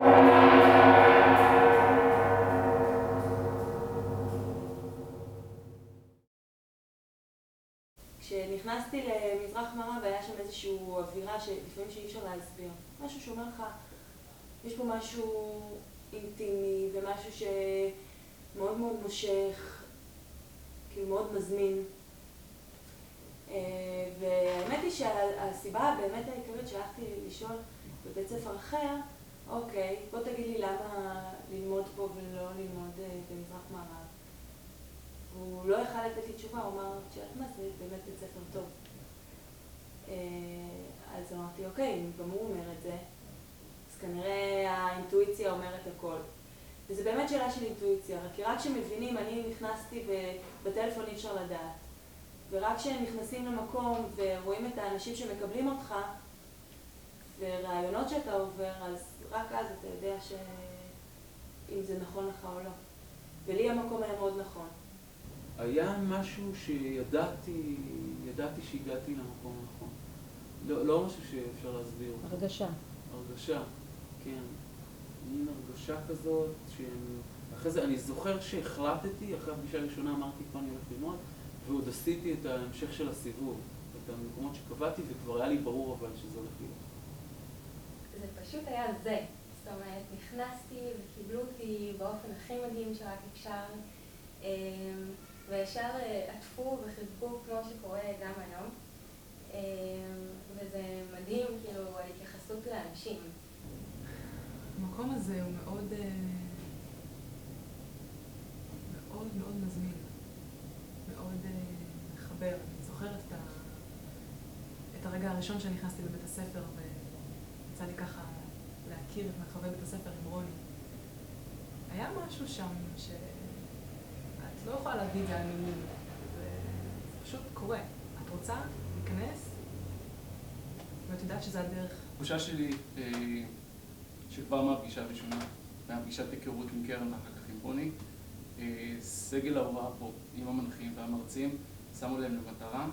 כשנכנסתי למזרח מערב היה שם איזושהי אווירה שלפעמים שאי אפשר להסביר. משהו שאומר לך, יש פה משהו אינטימי ומשהו שמאוד מאוד מושך, כאילו מאוד מזמין. והאמת היא שהסיבה באמת העיקרית שהלכתי לשאול בבית ספר אחר, אוקיי, בוא תגיד לי למה ללמוד פה ולא ללמוד במזרח מערב. הוא לא יכל לתת לי תשובה, הוא אמר, תשאלת מה, זה באמת בית ספר טוב. אז אמרתי, אוקיי, אם גם הוא אומר את זה, אז כנראה האינטואיציה אומרת הכל. וזה באמת שאלה של אינטואיציה, כי רק כשמבינים, אני נכנסתי ובטלפון אי אפשר לדעת. ורק כשהם נכנסים למקום ורואים את האנשים שמקבלים אותך, ורעיונות שאתה עובר, אז רק אז אתה יודע אם זה נכון לך או לא. ולי המקום היה מאוד נכון. היה משהו שידעתי שהגעתי למקום נכון. לא משהו שאפשר להסביר. הרגשה. הרגשה, כן. מין הרגשה כזאת, אחרי זה אני זוכר שהחלטתי, אחרי הפגישה הראשונה אמרתי פה אני הולך ללמוד, ועוד עשיתי את ההמשך של הסיבוב, את המקומות שקבעתי, וכבר היה לי ברור אבל שזה הולך להיות. זה פשוט היה זה. זאת אומרת, נכנסתי וקיבלו אותי באופן הכי מדהים שרק אפשר, וישר עטפו וחיבקו כמו שקורה גם היום. וזה מדהים, כאילו, ההתייחסות לאנשים. המקום הזה הוא מאוד מאוד מזמין, מאוד מחבר. אני זוכרת את הרגע הראשון שנכנסתי לבית הספר ויצא לי ככה להכיר את מרחבי בית הספר עם רוני. היה משהו שם שאת לא יכולה להביא את זה על מילים, זה פשוט קורה. את רוצה להיכנס ואת יודעת שזה הדרך. התחושה שלי שכבר מהפגישה הראשונה, מהפגישת היכרות עם קרן ואחר כך עם רוני, סגל ההוראה פה עם המנחים והמרצים שמו להם למטרה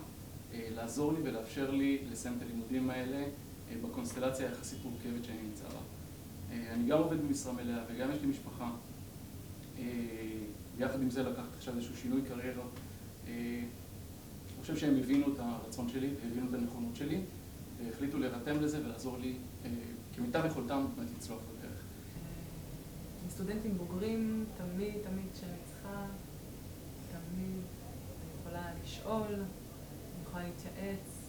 לעזור לי ולאפשר לי לסיים את הלימודים האלה בקונסטלציה היחסית מורכבת שאני נמצא בה. אני גם עובד במשרה מלאה וגם יש לי משפחה. ויחד עם זה לקחת עכשיו איזשהו שינוי קריירה. אני חושב שהם הבינו את הרצון שלי והבינו את הנכונות שלי והחליטו להירתם לזה ולעזור לי כמיטב יכולתם לצלוח בדרך. סטודנטים בוגרים, תמיד כשאני צריכה, תמיד אני יכולה לשאול, אני יכולה להתייעץ,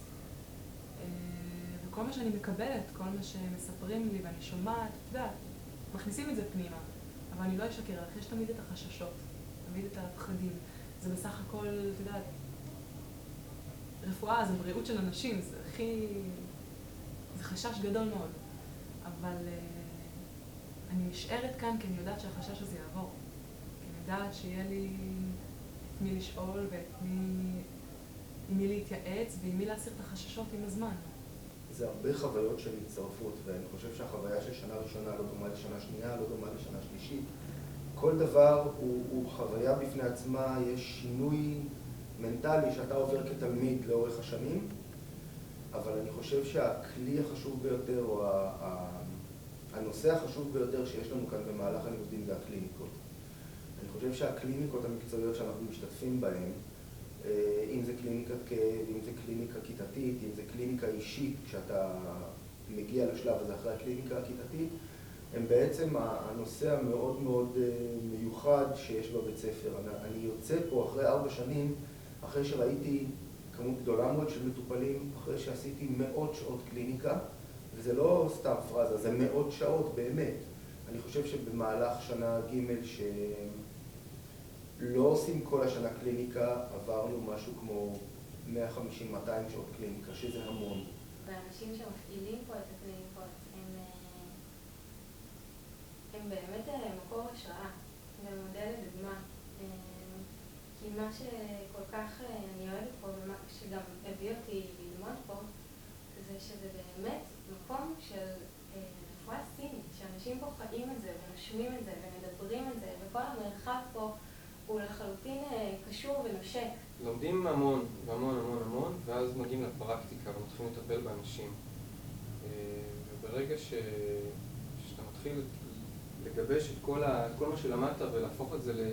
וכל מה שאני מקבלת, כל מה שמספרים לי ואני שומעת, אתה יודע, מכניסים את זה פנימה, אבל אני לא אשקר לך, יש תמיד את החששות, תמיד את הפחדים. זה בסך הכל, אתה יודע, רפואה זה בריאות של אנשים, זה חשש גדול מאוד, אבל אני נשארת כאן כי אני יודעת שהחשש הזה יעבור. כי אני יודעת שיהיה לי את מי לשאול עם מי להתייעץ ועם מי להסיר את החששות עם הזמן. זה הרבה חוויות של הצטרפות, ואני חושב שהחוויה של שנה ראשונה לא דומה לשנה שנייה, לא דומה לשנה שלישית. כל דבר הוא חוויה בפני עצמה, יש שינוי מנטלי שאתה עובר כתלמיד לאורך השנים, אבל אני חושב שהכלי החשוב ביותר, או הנושא החשוב ביותר שיש לנו כאן במהלך הלימודים זה הקליניקות. אני חושב שהקליניקות המקצועיות שאנחנו משתתפים בהן, אם זה קליניקת כאב, אם זה קליניקה כיתתית, אם זה קליניקה אישית, כשאתה מגיע לשלב הזה אחרי הקליניקה הכיתתית, הם בעצם הנושא המאוד מאוד מיוחד שיש בבית ספר. אני יוצא פה אחרי 4 שנים, אחרי שראיתי כמות גדולה מאוד של מטופלים, אחרי שעשיתי מאות שעות קליניקה, וזה לא סתם פרזה, זה מאות שעות באמת. אני חושב שבמהלך שנה ג' שלא עושים כל השנה קליניקה, עברנו משהו כמו 150-200 שעות קליניקה, שזה המון. והאנשים שמפעילים פה את הקליניקות הם באמת מקור השראה ומודל לדוגמה. כי מה שכל כך אני אוהבת פה, ומה שגם הביא אותי ללמוד פה, זה שזה באמת מקום של רפואה סינית, שאנשים פה חיים את זה ונושמים את זה ומדברים את זה, וכל המרחב פה הוא לחלוטין קשור ונושק. לומדים המון והמון המון המון, ואז מגיעים לפרקטיקה ומתחילים לטפל באנשים. וברגע שאתה מתחיל לגבש את כל מה שלמדת ולהפוך את זה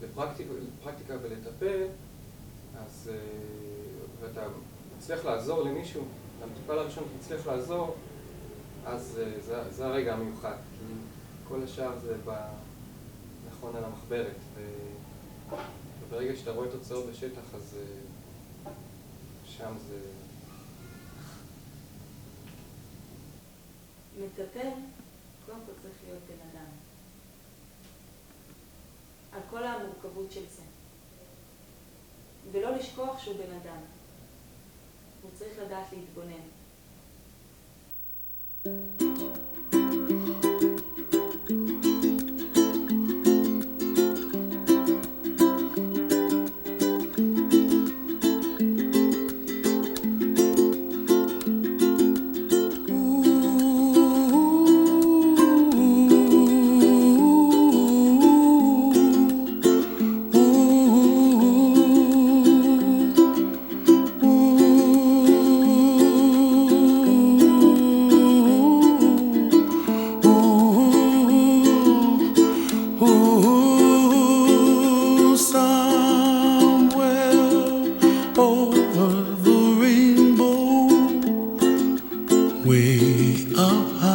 לפרקטיקה ולטפל, אז ואתה מצליח לעזור למישהו, למטופל הראשון מצליח לעזור, אז זה הרגע המיוחד, כי כל השאר זה נכון על המחברת, וברגע שאתה רואה תוצאות בשטח, אז שם זה... מטפל, קודם כל צריך להיות בן אדם. על כל המורכבות של זה. ולא לשכוח שהוא בן אדם. הוא צריך לדעת להתבונן. Way up high.